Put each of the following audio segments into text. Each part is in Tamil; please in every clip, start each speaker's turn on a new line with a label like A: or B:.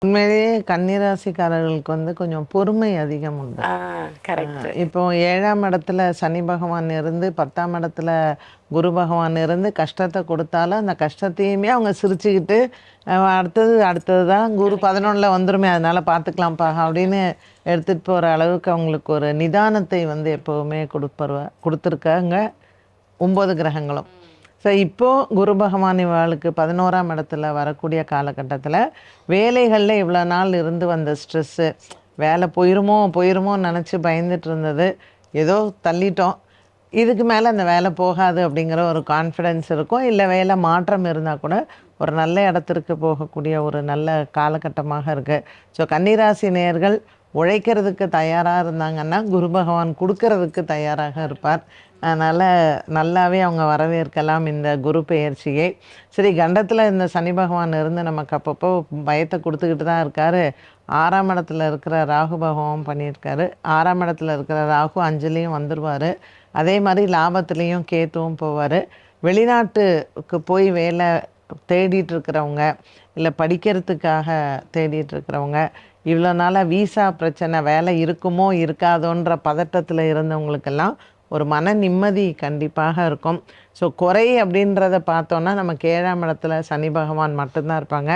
A: உண்மையிலேயே கன்னிராசிக்காரர்களுக்கு வந்து கொஞ்சம் பொறுமை அதிகம் உண்டு.
B: கரெக்ட்.
A: இப்போ 7ஆம் இடத்துல சனி பகவான் இருந்து 10ஆம் இடத்துல குரு பகவான் இருந்து கஷ்டத்தை கொடுத்தாலும் அந்த கஷ்டத்தையுமே அவங்க சிரிச்சுக்கிட்டு அடுத்தது அடுத்தது தான் குரு 11ல் வந்துருமே அதனால பார்த்துக்கலாம்ப்பா அப்படின்னு எடுத்துகிட்டு போகிற அளவுக்கு அவங்களுக்கு ஒரு நிதானத்தை வந்து எப்போவுமே கொடுத்துருக்காங்க 9 கிரகங்களும். ஸோ இப்போது குரு பகவான் இவாளுக்கு 11ஆம் இடத்துல வரக்கூடிய காலகட்டத்தில் வேலைகளில் இவ்வளோ நாள் இருந்து வந்த ஸ்ட்ரெஸ்ஸு, வேலை போயிருமோன்னு நினச்சி பயந்துட்டு இருந்தது, ஏதோ தள்ளிட்டோம், இதுக்கு மேலே அந்த வேலை போகாது அப்படிங்கிற ஒரு கான்ஃபிடென்ஸ் இருக்கும். இல்லை வேலை மாற்றம் இருந்தால் கூட ஒரு நல்ல இடத்திற்கு போகக்கூடிய ஒரு நல்ல காலகட்டமாக இருக்குது. ஸோ கன்னிராசி நேயர்கள் உழைக்கிறதுக்கு தயாராக இருந்தாங்கன்னா குரு பகவான் கொடுக்கறதுக்கு தயாராக இருப்பார். அதனால் நல்லாவே அவங்க வரவேற்கலாம் இந்த குரு பெயர்ச்சியை. சரி, கண்டத்தில் இந்த சனி பகவான் இருந்து நமக்கு அப்பப்போ பயத்தை கொடுத்துக்கிட்டு தான் இருக்கார். 6ஆம் இடத்துல இருக்கிற ராகு பகவான் பண்ணியிருக்காரு. 6ஆம் இடத்துல இருக்கிற ராகு 5லேயும் வந்துடுவார். அதே மாதிரி லாபத்துலேயும் கேத்துவும் போவார். வெளிநாட்டுக்கு போய் வேலை தேடிட்டு இருக்கிறவங்க, இல்லை படிக்கிறதுக்காக தேடிட்டு இருக்கிறவங்க, இவ்வளோ நாளாக வீசா பிரச்சனை, வேலை இருக்குமோ இருக்காதோன்ற பதட்டத்தில் இருந்தவங்களுக்கெல்லாம் ஒரு மன நிம்மதி கண்டிப்பாக இருக்கும். ஸோ குறை அப்படின்றத பார்த்தோன்னா நமக்கு 7ஆம் இடத்துல சனி பகவான் மட்டும்தான் இருப்பாங்க.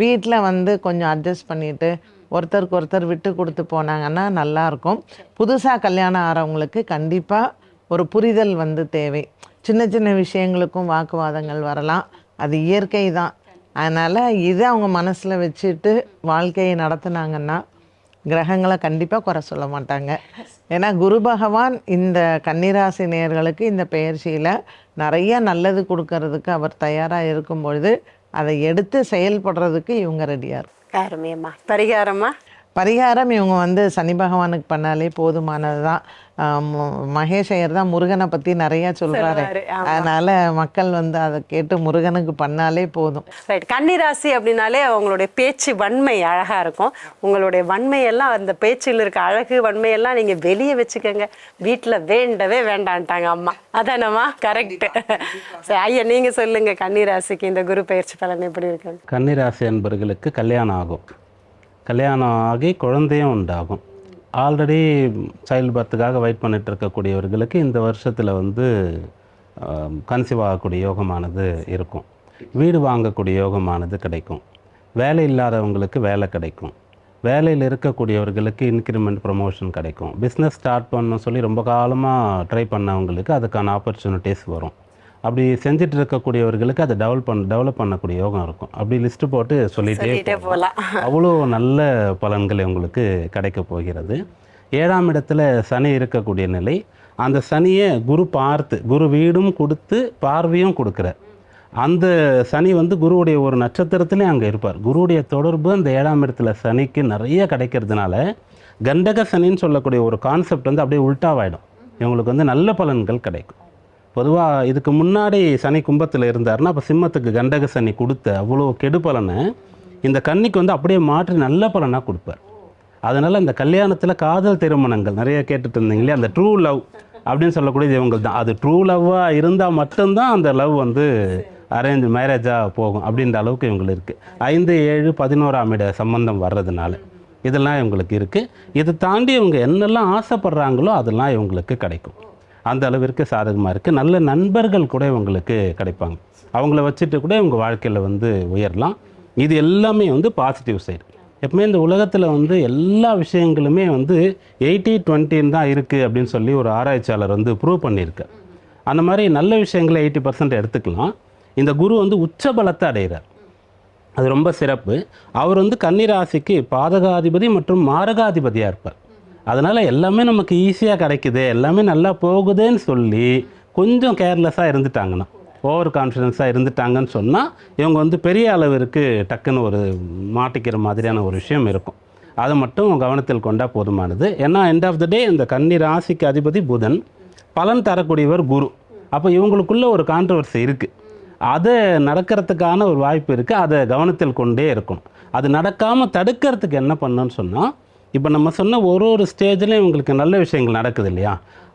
A: வீட்டில் வந்து கொஞ்சம் அட்ஜஸ்ட் பண்ணிவிட்டு ஒருத்தருக்கு ஒருத்தர் விட்டு கொடுத்து போனாங்கன்னா நல்லாயிருக்கும். புதுசாக கல்யாணம் ஆகிறவங்களுக்கு கண்டிப்பாக ஒரு புரிதல் வந்து தேவை. சின்ன சின்ன விஷயங்களுக்கும் வாக்குவாதங்கள் வரலாம், அது இயற்கை தான். அதனால் இதை அவங்க மனசில் வச்சுட்டு வாழ்க்கையை நடத்துனாங்கன்னா கிரகங்களை கண்டிப்பாக குறை சொல்ல மாட்டாங்க. ஏன்னா குரு பகவான் இந்த கன்னிராசி நேயர்களுக்கு இந்த பெயர்ச்சியில் நிறைய நல்லது கொடுக்கறதுக்கு அவர் தயாராக இருக்கும் பொழுது அதை எடுத்து செயல்படுறதுக்கு இவங்க ரெடியாக இருக்கும். பரிகாரம் இவங்க வந்து சனி பகவானுக்கு பண்ணாலே போதுமானது தான். மகேஷ் ஐயர் தான் முருகனை பற்றி நிறையா சொல்கிறாரு. அதனால் மக்கள் வந்து அதை கேட்டு முருகனுக்கு பண்ணாலே போதும்.
B: ரைட். கன்னிராசி அப்படின்னாலே அவங்களுடைய பேச்சு வன்மை அழகாக இருக்கும். உங்களுடைய வன்மையெல்லாம், அந்த பேச்சில் இருக்க அழகு வன்மையெல்லாம் நீங்கள் வெளியே வச்சுக்கோங்க, வீட்டில் வேண்டவே வேண்டான்ட்டாங்க அம்மா. அதானம்மா? கரெக்டு. சரி ஐயா, நீங்கள் சொல்லுங்கள், கன்னிராசிக்கு இந்த குரு பயிற்சி பலன் எப்படி இருக்கு?
C: கன்னிராசி என்பவர்களுக்கு கல்யாணம் ஆகும். கல்யாணம் ஆகி குழந்தையும் உண்டாகும். ஆல்ரெடி சைல்டு பர்த்துக்காக வெயிட் பண்ணிட்டு இருக்கக்கூடியவர்களுக்கு இந்த வருஷத்தில் வந்து கன்சீவ் ஆகக்கூடிய யோகமானது இருக்கும். வீடு வாங்கக்கூடிய யோகமானது கிடைக்கும். வேலை இல்லாதவங்களுக்கு வேலை கிடைக்கும். வேலையில் இருக்கக்கூடியவர்களுக்கு இன்க்ரிமெண்ட் ப்ரமோஷன் கிடைக்கும். பிஸ்னஸ் ஸ்டார்ட் பண்ணணும்னு சொல்லி ரொம்ப காலமாக ட்ரை பண்ணவங்களுக்கு அதுக்கான ஆப்பர்ச்சுனிட்டிஸ் வரும். அப்படி செஞ்சுட்டு இருக்கக்கூடியவர்களுக்கு அதை டெவலப் பண்ணக்கூடிய யோகம் இருக்கும். அப்படி லிஸ்ட்டு போட்டு சொல்லிகிட்டே போகலாம். அவ்வளோ நல்ல பலன்கள் உங்களுக்கு கிடைக்க போகிறது. 7ஆம் இடத்துல சனி இருக்கக்கூடிய நிலை, அந்த சனியை குரு பார்த்து, குரு வீடும் கொடுத்து பார்வையும் கொடுக்குறார். அந்த சனி வந்து குருவுடைய ஒரு நட்சத்திரத்துலேயும் அங்கே இருப்பார். குருவுடைய தொடர்பு அந்த 7ஆம் இடத்துல சனிக்கு நிறைய கிடைக்கிறதுனால கண்டக சனின்னு சொல்லக்கூடிய ஒரு கான்செப்ட் வந்து அப்படியே உல்ட்டாவாயிடும். இவங்களுக்கு வந்து நல்ல பலன்கள் கிடைக்கும். பொதுவாக இதுக்கு முன்னாடி சனி கும்பத்தில் இருந்தார்னா அப்போ சிம்மத்துக்கு கண்டக சனி கொடுத்த அவ்வளோ கெடு பலனை இந்த கன்னிக்கு வந்து அப்படியே மாற்றி நல்ல பலனாக கொடுப்பார். அதனால் அந்த கல்யாணத்தில் காதல் திருமணங்கள் நிறைய கேட்டுட்டு இருந்தீங்களே, அந்த ட்ரூ லவ் அப்படின்னு சொல்லக்கூடியது இவங்க தான். அது ட்ரூ லவ்வாக இருந்தால் மட்டும்தான் அந்த லவ் வந்து அரேஞ்ச் மேரேஜாக போகும் அப்படின்ற அளவுக்கு இவங்களுக்கு இருக்குது. 5, 7, 11ஆம் இட சம்பந்தம் வர்றதுனால இதெல்லாம் இவங்களுக்கு இருக்குது. இதை தாண்டி இவங்க என்னெல்லாம் ஆசைப்படுறாங்களோ அதெல்லாம் இவங்களுக்கு கிடைக்கும். அந்த அளவிற்கு சாதகமாக இருக்குது. நல்ல நண்பர்கள் கூட இவங்களுக்கு கிடைப்பாங்க. அவங்கள வச்சுட்டு கூட இவங்க வாழ்க்கையில் வந்து உயரலாம். இது எல்லாமே வந்து பாசிட்டிவ் சைடு. எப்பவுமே இந்த உலகத்தில் வந்து எல்லா விஷயங்களுமே வந்து 80-20 தான் இருக்குது அப்படின்னு சொல்லி ஒரு ஆராய்ச்சியாளர் வந்து ப்ரூவ் பண்ணியிருக்கார். அந்த மாதிரி நல்ல விஷயங்களை 80% எடுத்துக்கலாம். இந்த குரு வந்து உச்ச பலத்தை அடைகிறார். அது ரொம்ப சிறப்பு. அவர் வந்து கன்னிராசிக்கு பாதகாதிபதி மற்றும் மாரகாதிபதியாக இருப்பார். அதனால் எல்லாமே நமக்கு ஈஸியாக கிடைக்குது, எல்லாமே நல்லா போகுதுன்னு சொல்லி கொஞ்சம் கேர்லெஸ்ஸாக இருந்துட்டாங்கன்னா, ஓவர் கான்ஃபிடென்ஸாக இருந்துட்டாங்கன்னு சொன்னால் இவங்க வந்து பெரிய அளவிற்கு டக்குன்னு ஒரு மாட்டிக்கிற மாதிரியான ஒரு விஷயம் இருக்கும். அதை மட்டும் கவனத்தில் கொண்டால் போதுமானது. ஏன்னா எண்ட் ஆஃப் த டே இந்த கன்னி ராசிக்கு அதிபதி புதன், பலன் தரக்கூடியவர் குரு. அப்போ இவங்களுக்குள்ள ஒரு கான்ட்ரவர்சி இருக்குது. அது நடக்கிறதுக்கான ஒரு வாய்ப்பு இருக்குது. அதை கவனத்தில் கொண்டே இருக்கணும். அது நடக்காமல் தடுக்கிறதுக்கு என்ன பண்ணணும்னு சொன்னால், இப்போ நம்ம சொன்ன ஒரு ஸ்டேஜ்லேயும் இவங்களுக்கு நல்ல விஷயங்கள் நடக்குது இல்லையா,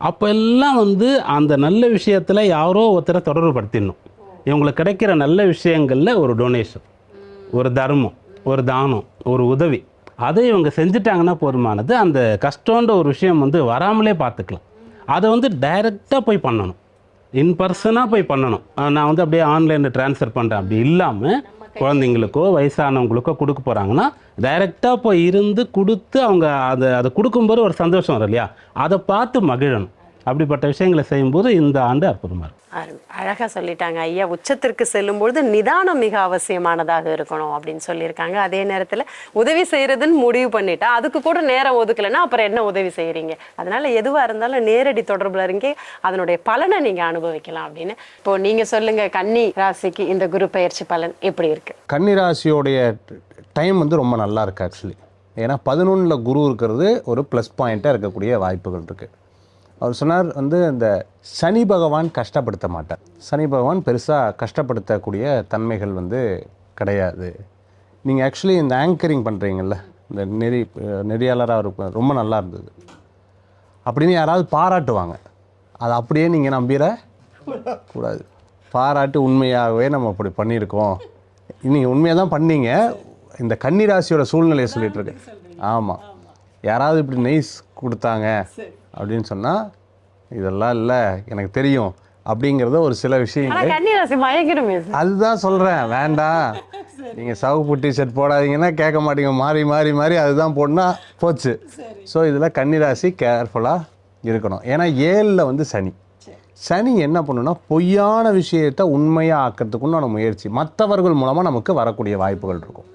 C: அப்போ எல்லாம் வந்து அந்த நல்ல விஷயத்தில் யாரோ ஒருத்தரை தொடர்பு படுத்திடணும். இவங்களுக்கு கிடைக்கிற நல்ல விஷயங்களில் ஒரு டொனேஷன், ஒரு தர்மம், ஒரு தானம், ஒரு உதவி, அதை இவங்க செஞ்சுட்டாங்கன்னா போதுமானது. அந்த கஷ்டன்ற ஒரு விஷயம் வந்து வராமலே பார்த்துக்கலாம். அதை வந்து டைரெக்டாக போய் பண்ணணும், இன்பர்சனாக போய் பண்ணணும். நான் வந்து அப்படியே ஆன்லைனில் ட்ரான்ஸ்ஃபர் பண்ணுறேன் அப்படி இல்லாமல் குழந்தைங்களுக்கோ வயசானவங்களுக்கோ கொடுக்க போகிறாங்கன்னா டைரெக்டாக போய் இருந்து கொடுத்து அவங்க அதை கொடுக்கும்போது ஒரு சந்தோஷம் வரும் இல்லையா, அதை பார்த்து மகிழணும். அப்படிப்பட்ட விஷயங்களை செய்யும்போது இந்த ஆண்டு அற்புதமாக இருக்கும்.
B: அழகாக சொல்லிட்டாங்க ஐயா. உச்சத்திற்கு செல்லும்பொழுது நிதானம் மிக அவசியமானதாக இருக்கணும் அப்படின்னு சொல்லியிருக்காங்க. அதே நேரத்தில் உதவி செய்கிறதுன்னு முடிவு பண்ணிட்டா அதுக்கு கூட நேரம் ஒதுக்கலைன்னா அப்புறம் என்ன உதவி செய்கிறீங்க? அதனால் எதுவாக இருந்தாலும் நேரடி தொடர்பில் இருங்க, அதனுடைய பலனை நீங்கள் அனுபவிக்கலாம் அப்படின்னு. இப்போ நீங்கள் சொல்லுங்கள், கன்னி ராசிக்கு இந்த குரு பயிற்சி பலன் எப்படி இருக்குது?
D: கன்னி ராசியோடைய டைம் வந்து ரொம்ப நல்லா இருக்குது ஆக்சுவலி. ஏன்னா 11ல் குரு இருக்கிறது ஒரு ப்ளஸ் பாயிண்ட்டாக இருக்கக்கூடிய வாய்ப்புகள் இருக்குது. அவர் சொன்னார் வந்து இந்த சனி பகவான் கஷ்டப்படுத்த மாட்டார், சனி பகவான் பெருசாக கஷ்டப்படுத்தக்கூடிய தன்மைகள் வந்து கிடையாது. நீங்கள் ஆக்சுவலி இந்த ஆங்கரிங் பண்ணுறீங்கல்ல, இந்த நெறியாளராக இருப்ப ரொம்ப நல்லா இருந்தது அப்படின்னு யாராவது பாராட்டுவாங்க, அதை அப்படியே நீங்கள் நம்பிட கூடாது. பாராட்டு உண்மையாகவே நம்ம அப்படி பண்ணியிருக்கோம், நீங்கள் உண்மையாக தான் பண்ணீங்க. இந்த கன்னி ராசியோட சூழ்நிலையை சொல்லிட்டு இருக்கேன். ஆமாம், யாராவது இப்படி நெய்ஸ் கொடுத்தாங்க அப்படின்னு சொன்னால் இதெல்லாம் இல்லை எனக்கு தெரியும் அப்படிங்கிறத ஒரு சில விஷயங்கள் அதுதான் சொல்கிறேன். வேண்டாம், நீங்கள் சவுப்பு டிஷர்ட் போடாதீங்கன்னா கேட்க மாட்டீங்க, மாறி மாறி மாறி அதுதான் போடனா போச்சு. ஸோ இதில் கன்னிராசி கேர்ஃபுல்லாக இருக்கணும். ஏன்னா 7ல் வந்து சனி என்ன பண்ணுன்னா பொய்யான விஷயத்தை உண்மையாக ஆக்கிறதுக்குன்னு முயற்சி மற்றவர்கள் மூலமாக நமக்கு வரக்கூடிய வாய்ப்புகள் இருக்கும்.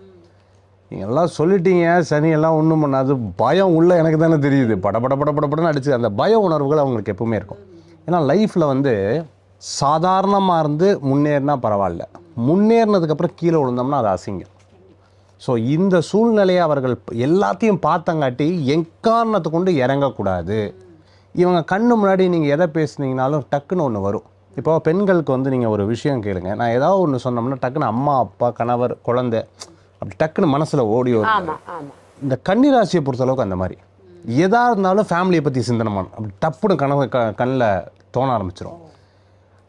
D: நீங்கள் எல்லாம் சொல்லிட்டீங்க, சனி எல்லாம் ஒன்றும் பண்ணாது, பயம் உள்ள எனக்கு தானே தெரியுது, படப்படன்னு அடிச்சு அந்த பய உணர்வுகள் அவங்களுக்கு எப்பவுமே இருக்கும். ஏன்னா லைஃப்பில் வந்து சாதாரணமாக இருந்து முன்னேறினா பரவாயில்ல, முன்னேறினதுக்கப்புறம் கீழே விழுந்தோம்னா அது அசிங்கம். ஸோ இந்த சூழ்நிலையை அவர்கள் எல்லாத்தையும் பார்த்தங்காட்டி எக்காரணத்தை கொண்டு இறங்கக்கூடாது. இவங்க கண்ணு முன்னாடி நீங்கள் எதை பேசுனீங்கனாலும் டக்குன்னு ஒன்று வரும். இப்போ பெண்களுக்கு வந்து நீங்கள் ஒரு விஷயம் கேளுங்க, நான் ஏதாவது ஒன்று சொன்னோம்னா டக்குன்னு அம்மா அப்பா கணவர் குழந்தை அப்படி டக்குன்னு மனசில் ஓடி வரும். இந்த கன்னிராசியை பொறுத்தளவுக்கு அந்த மாதிரி எதாக இருந்தாலும் ஃபேமிலியை பற்றி சிந்தனமான அப்படி டப்புன்னு கண்ணில் தோண ஆரம்பிச்சிடும்.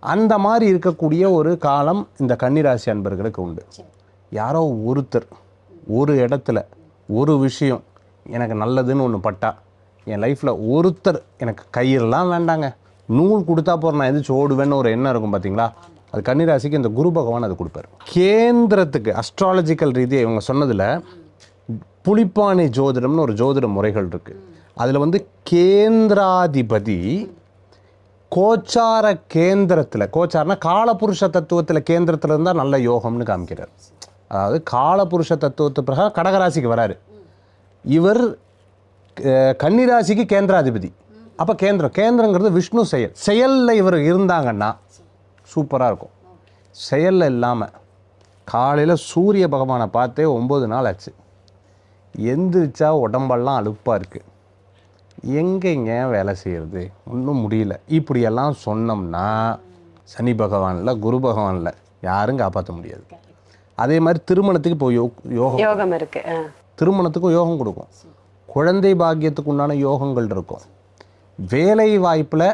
D: அந்த மாதிரி இருக்கக்கூடிய ஒரு காலம் இந்த கன்னிராசி அன்பர்களுக்கு உண்டு. யாரோ ஒருத்தர் ஒரு இடத்துல ஒரு விஷயம் எனக்கு நல்லதுன்னு ஒன்று பட்டா, என் லைஃப்பில் ஒருத்தர் எனக்கு கையெல்லாம் வேண்டாங்க, நூல் கொடுத்தா போகிற நான் எதிர்த்து ஓடுவேன்னு ஒரு எண்ணம் இருக்கும் பார்த்தீங்களா, அது கன்னிராசிக்கு இந்த குரு பகவான் அது கொடுப்பார். கேந்திரத்துக்கு அஸ்ட்ராலஜிக்கல் ரீதியாக இவங்க சொன்னதில் புலிப்பானை ஜோதிடம்னு ஒரு ஜோதிட முறைகள் இருக்குது. அதில் வந்து கேந்திராதிபதி கோச்சார கேந்திரத்தில், கோச்சாரனா காலபுருஷ தத்துவத்தில் கேந்திரத்தில் இருந்தால் நல்ல யோகம்னு காமிக்கிறார். அதாவது காலபுருஷ தத்துவத்து பிரகாரம் கடகராசிக்கு வராரு, இவர் கன்னிராசிக்கு கேந்திராதிபதி. அப்போ கேந்திரங்கிறது விஷ்ணு செயலில் இவர் இருந்தாங்கன்னா சூப்பராக இருக்கும். செயலில் இல்லாமல் காலையில் சூரிய பகவானை பார்த்தே 9 நாள் ஆச்சு, எந்திரிச்சா உடம்பெல்லாம் அலுப்பாக இருக்குது, எங்கேங்க வேலை செய்கிறது, ஒன்றும் முடியல, இப்படியெல்லாம் சொன்னோம்னா சனி பகவானில் குரு பகவானில் யாரும் காப்பாற்ற முடியாது. அதே மாதிரி திருமணத்துக்கு இப்போ யோகம் இருக்கு, திருமணத்துக்கும் யோகம் கொடுக்கும், குழந்தை பாக்கியத்துக்கு உண்டான யோகங்கள் இருக்கும். வேலை வாய்ப்பில்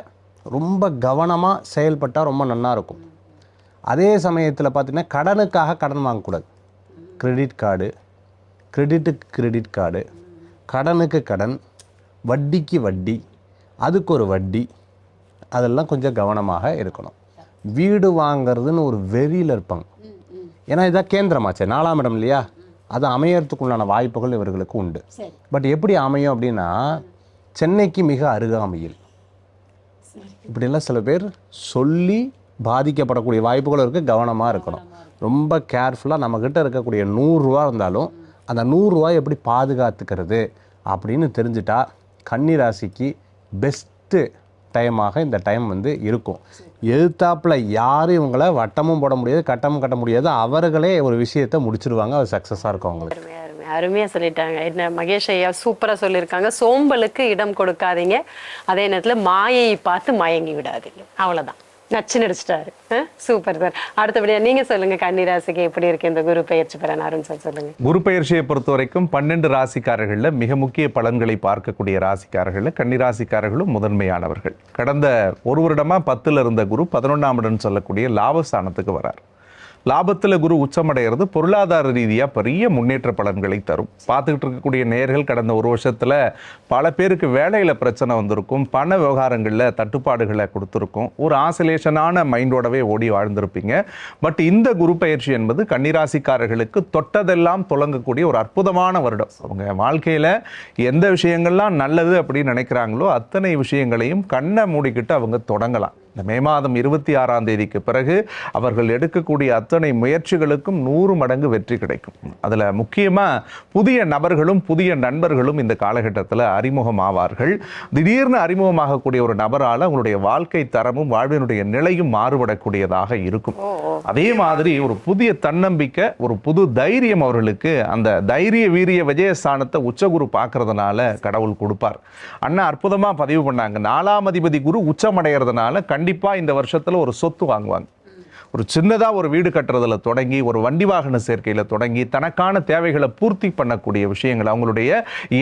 D: ரொம்ப கவனமாக செயல்பட்டால் ரொம்ப நல்லா இருக்கும். அதே சமயத்தில் பார்த்திங்கன்னா கடனுக்காக கடன் வாங்கக்கூடாது. கிரெடிட் கார்டு, கிரெடிட் கார்டு, கடனுக்கு கடன், வட்டிக்கு வட்டி, அதுக்கு ஒரு வட்டி, அதெல்லாம் கொஞ்சம் கவனமாக இருக்கணும். வீடு வாங்கிறதுன்னு ஒரு வெறியில் இருப்பாங்க. ஏன்னா இதான் கேந்திரமாச்சே, 4ஆம் இடம் இல்லையா, அது அமையறதுக்குண்டான வாய்ப்புகள் இவர்களுக்கு உண்டு. பட் எப்படி அமையும் அப்படின்னா சென்னைக்கு மிக அருகாமையில், இப்படியெல்லாம் சில பேர் சொல்லி பாதிக்கப்படக்கூடிய வாய்ப்புகள் இருக்குது. கவனமாக இருக்கணும், ரொம்ப கேர்ஃபுல்லாக. நம்மக்கிட்ட இருக்கக்கூடிய 100 ரூபா இருந்தாலும் அந்த 100 ரூபாய் எப்படி பாதுகாத்துக்கிறது அப்படின்னு தெரிஞ்சுட்டா கன்னிராசிக்கு பெஸ்ட்டு டைமாக இந்த டைம் வந்து இருக்கும். எதிர்த்தாப்பில் யாரும் இவங்களை வட்டமும் போட முடியாது, கட்டமும் கட்ட முடியாது, அவர்களே ஒரு விஷயத்தை முடிச்சிருவாங்க, அது சக்ஸஸாக இருக்கும் அவங்களுக்கு.
B: அருமையாக சொல்லிட்டாங்க. என்ன மகேஷ் ஐயா சூப்பராக சொல்லியிருக்காங்க. சோம்பலுக்கு இடம் கொடுக்காதீங்க, அதே நேரத்தில் மாயையை பார்த்து மயங்கி விடாதீங்க. அவ்வளோதான், நச்சு நடிச்சிட்டாரு. Super sir. அடுத்தபடியா நீங்க சொல்லுங்க, கன்னிராசிக்கு எப்படி இருக்கு இந்த குரு பயிற்சி பலன்? அருண் சார் சொல்லுங்க. குரு பயிற்சியை பொறுத்த வரைக்கும் 12 ராசிக்காரர்கள்ல மிக முக்கிய பலன்களை பார்க்கக்கூடிய ராசிக்காரர்கள் கன்னிராசிக்காரர்களும் முதன்மையானவர்கள். கடந்த ஒரு வருடமா 10ல் இருந்த குரு 11ஆம் இடம் சொல்லக்கூடிய லாபஸ்தானத்துக்கு வரார்.
E: லாபத்தில் குரு உச்சமடைகிறது பொருளாதார ரீதியாக பெரிய முன்னேற்ற பலன்களை தரும். பார்த்துக்கிட்டு இருக்கக்கூடிய நேயர்கள் கடந்த ஒரு வருஷத்தில் பல பேருக்கு வேலையில் பிரச்சனை வந்திருக்கும், பண விவகாரங்களில் தட்டுப்பாடுகளை கொடுத்துருக்கும், ஒரு ஆசிலேஷனான மைண்டோடவே ஓடி வாழ்ந்திருப்பீங்க. பட் இந்த குரு பயிற்சி என்பது கன்னிராசிக்காரர்களுக்கு தொட்டதெல்லாம் தொடங்கக்கூடிய ஒரு அற்புதமான வருடம். அவங்க வாழ்க்கையில் எந்த விஷயங்கள்லாம் நல்லது அப்படின்னு நினைக்கிறாங்களோ அத்தனை விஷயங்களையும் கண்ணை மூடிக்கிட்டு அவங்க தொடங்கலாம். இந்த மே மாதம் 26ஆம் தேதிக்கு பிறகு அவர்கள் எடுக்கக்கூடிய அத்தனை முயற்சிகளுக்கும் 100 மடங்கு வெற்றி கிடைக்கும். அதில் முக்கியமாக புதிய நபர்களும் புதிய நண்பர்களும் இந்த காலகட்டத்தில் அறிமுகம் ஆவார்கள். திடீர்னு அறிமுகமாகக்கூடிய ஒரு நபரால் அவங்களுடைய வாழ்க்கை தரமும் வாழ்வினுடைய நிலையும் மாறுபடக்கூடியதாக இருக்கும். அதே மாதிரி ஒரு புதிய தன்னம்பிக்கை, ஒரு புது தைரியம் அவர்களுக்கு அந்த தைரிய வீரிய விஜயஸ்தானத்தை உச்சகுரு பார்க்கறதுனால கடவுள் கொடுப்பார். அண்ணா அற்புதமாக பதிவு பண்ணாங்க. 4ஆம் அதிபதி குரு உச்சமடைகிறதுனால கண்டிப்பாக இந்த வருஷத்தில் ஒரு சொத்து வாங்குவாங்க. ஒரு சின்னதாக ஒரு வீடு கட்டுறதுல தொடங்கி ஒரு வண்டி வாகன சேர்க்கையில் தொடங்கி தனக்கான தேவைகளை பூர்த்தி பண்ணக்கூடிய விஷயங்கள் அவங்களுடைய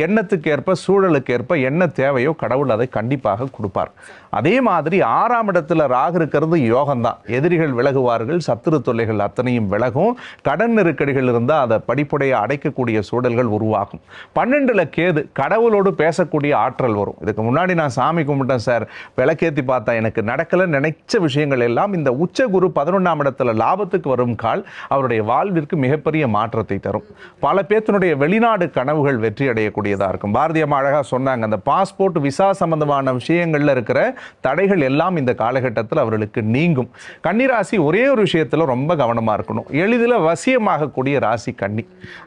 E: எண்ணத்துக்கு ஏற்ப சூழலுக்கு ஏற்ப என்ன தேவையோ கடவுள் அதை கண்டிப்பாக கொடுப்பார். அதே மாதிரி 6ஆம் இடத்துல ராகு இருக்கிறது யோகம்தான். எதிரிகள் விலகுவார்கள், சத்துரு தொல்லைகள் அத்தனையும் விலகும், கடன் நெருக்கடிகள் இருந்தால் அதை படிப்படைய அடைக்கக்கூடிய சூழல்கள் உருவாகும். 12ல் கேது கடவுளோடு பேசக்கூடிய ஆற்றல் வரும். இதுக்கு முன்னாடி நான் சாமி கும்பிட்டேன் சார், விளக்கேற்றி பார்த்தா எனக்கு நடக்கலை நினைச்ச விஷயங்கள் எல்லாம் இந்த உச்ச குரு 11ஆம் இடத்துல லாபத்துக்கு வரும் கால் அவருடைய வாழ்விற்கு மிகப்பெரிய மாற்றத்தை தரும். பல பேத்தினுடைய வெளிநாடு கனவுகள் வெற்றி அடையக்கூடியதாக இருக்கும். பாரதிய அம்மா அழகாக சொன்னாங்க, அந்த பாஸ்போர்ட் விசா சம்பந்தமான விஷயங்கள்ல இருக்கிற தடைகள் எல்லாம் இந்த காலகட்டத்தில் அவர்களுக்கு நீங்கும். கன்னிராசி ஒரே ஒரு விஷயத்தில் ரொம்ப கவனமாக இருக்கணும். எளிதில் வசியமாகக்கூடிய ராசி கன்னி.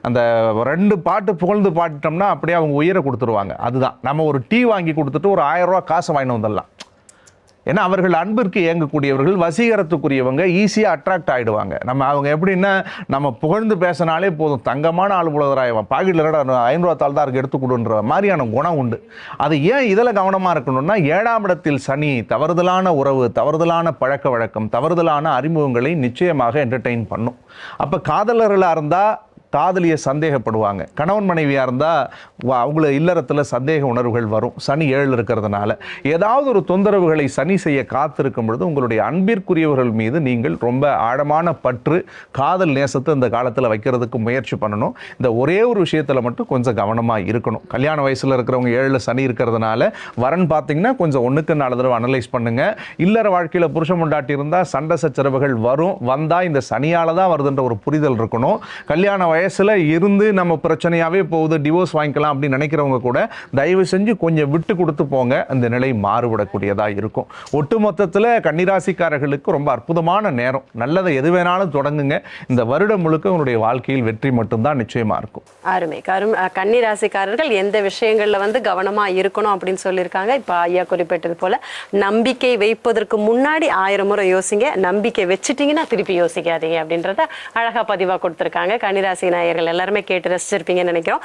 E: அந்த 2 பாட்டு புகழ்ந்து பாடிட்டோம்னா அப்படியே அவங்க உயிரை கொடுத்துருவாங்க. அதுதான் நம்ம ஒரு டீ வாங்கி கொடுத்துட்டு ஒரு 1000 ரூபா காசை வாங்கிட்டு வந்துடலாம். ஏன்னா அவர்கள் அன்பிற்கு இயங்கக்கூடியவர்கள், வசீகரத்துக்குரியவங்க, ஈஸியாக அட்ராக்ட் ஆகிடுவாங்க. அவங்க எப்படின்னா நம்ம புகழ்ந்து பேசினாலே போதும், தங்கமான ஆள் புலவராயவன் பாக்கெட்டில் 500 ரூபா தாள் தான் இருக்கு எடுத்து கொடுன்ற மாதிரியான குணம் உண்டு. அது ஏன் இதில் கவனமாக இருக்கணும்னா 7ஆம் இடத்தில் சனி தவறுதலான உறவு, தவறுதலான பழக்க வழக்கம், தவறுதலான அறிமுகங்களை நிச்சயமாக என்டர்டெயின் பண்ணும். அப்போ காதலர்களாக இருந்தால் காதலியை சந்தேகப்படுவாங்க, கணவன் மனைவியாக இருந்தால் அவங்கள இல்லறத்தில் சந்தேக உணர்வுகள் வரும். சனி 7 இருக்கிறதுனால ஏதாவது ஒரு தொந்தரவுகளை சனி செய்ய காத்திருக்கும் பொழுது உங்களுடைய அன்பிற்குரியவர்கள் மீது நீங்கள் ரொம்ப ஆழமான பற்று, காதல் நேசத்தை இந்த காலத்தில் வைக்கிறதுக்கு முயற்சி பண்ணணும். இந்த ஒரே ஒரு விஷயத்தில் மட்டும் கொஞ்சம் கவனமாக இருக்கணும். கல்யாண வயசில் இருக்கிறவங்க 7ல் சனி இருக்கிறதுனால வரன் பார்த்தீங்கன்னா கொஞ்சம் 1க்கு 4 தடவை அனலைஸ் பண்ணுங்க. இல்லற வாழ்க்கையில் புருஷ முண்டாட்டி இருந்தால் சண்டை சச்சரவுகள் வரும், வந்தால் இந்த சனியால் தான் வருதுன்ற ஒரு புரிதல் இருக்கணும். கல்யாண வயசில் இருந்து நம்ம பிரச்சனையாகவே போகுது, டிவோர்ஸ் வாங்கிக்கலாம் அப்படின்னு நினைக்கிறவங்க கூட தயவு செஞ்சு கொஞ்சம் விட்டு கொடுத்து போங்க, அந்த நிலை மாறுபடக்கூடியதாக இருக்கும். ஒட்டுமொத்தத்தில் கன்னிராசிக்காரர்களுக்கு ரொம்ப அற்புதமான நேரம். நல்லதை எது வேணாலும் தொடங்குங்க. இந்த வருடம் முழுக்க உங்களுடைய வாழ்க்கையில் வெற்றி மட்டும்தான் நிச்சயமாக இருக்கும்.
B: அருமை. கன்னிராசிக்காரர்கள் எந்த விஷயங்களில் கவனமாக இருக்கணும் அப்படின்னு சொல்லியிருக்காங்க. இப்போ ஐயா குறிப்பிட்டது போல நம்பிக்கை வைப்பதற்கு முன்னாடி 1000 முறை யோசிங்க, நம்பிக்கை வச்சுட்டீங்கன்னா திருப்பி யோசிக்காதீங்க அப்படின்றத அழகாக பதிவாக கொடுத்துருக்காங்க. கன்னிராசி நேயர்கள் எல்லாருமே கேட்டு ரசிச்சிருப்பீங்கன்னு நினைக்கிறோம்.